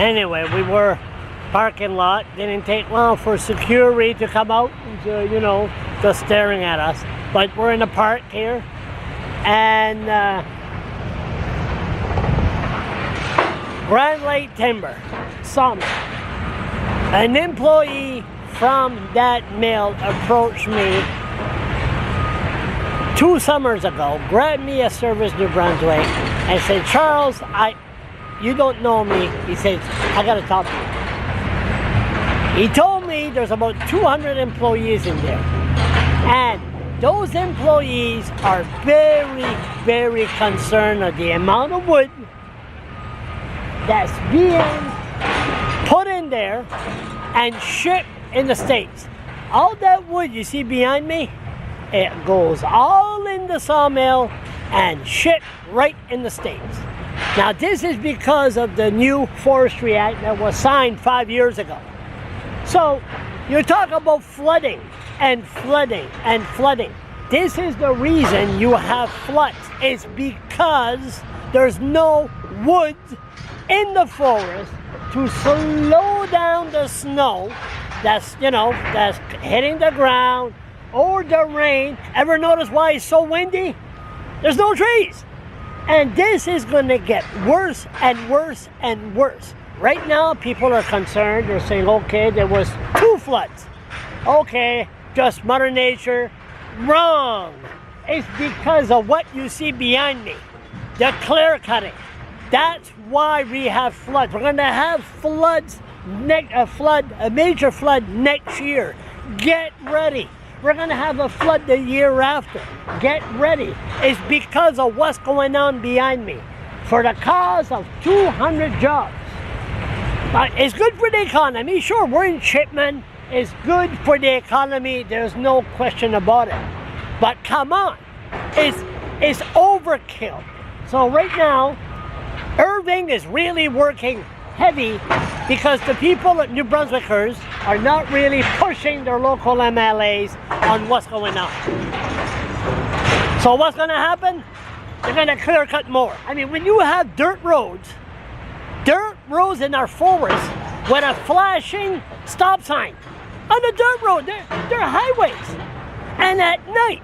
Anyway, we were parking lot. Didn't take long for security to come out, you know, just staring at us. But we're in the park here, and Grand Lake Timber, Sawmill. An employee from that mill approached me 2 summers ago, grabbed me at Service New Brunswick, and said, Charles, you don't know me. He said, I gotta talk to you. He told me there's about 200 employees in there. And those employees are very, very concerned of the amount of wood that's being put in there and shipped in the States. All that wood you see behind me, it goes all in the sawmill and shipped right in the States. Now this is because of the new Forestry Act that was signed 5 years ago. So you talk about flooding and flooding and flooding. This is the reason you have floods. It's because there's no wood in the forest to slow down the snow that's, you know, that's hitting the ground or the rain. Ever notice why it's so windy? There's no trees. And this is going to get worse and worse and worse. Right now, people are concerned. They're saying, okay, there was 2 floods. Okay, just Mother Nature. Wrong. It's because of what you see behind me. The clear cutting. That's why we have floods. We're going to have floods, a major flood next year. Get ready. We're going to have a flood the year after. Get ready. It's because of what's going on behind me. For the cause of 200 jobs. It's good for the economy. Sure, we're in Chipman. It's good for the economy. There's no question about it. But come on. It's overkill. So right now, Irving is really working heavy because the people at New Brunswickers are not really pushing their local MLAs on what's going on. So what's going to happen? They're going to clear cut more. I mean, when you have dirt roads in our forest with a flashing stop sign on the dirt road, they're highways. And at night,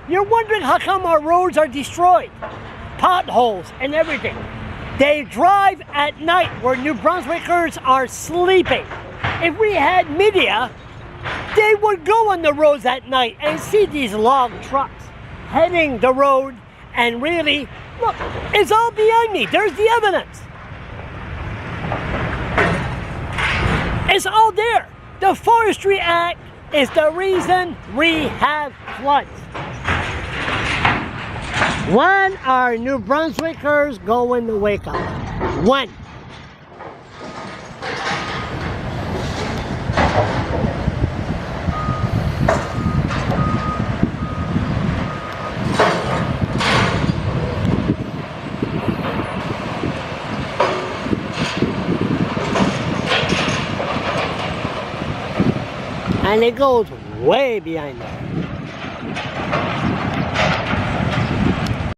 you're wondering how come our roads are destroyed. Potholes and everything. They drive at night where New Brunswickers are sleeping. If we had media, they would go on the roads at night and see these log trucks heading the road, and really, look, it's all behind me. There's the evidence. It's all there. The Forestry Act is the reason we have floods. When are New Brunswickers going to wake up? When? And it goes way behind there.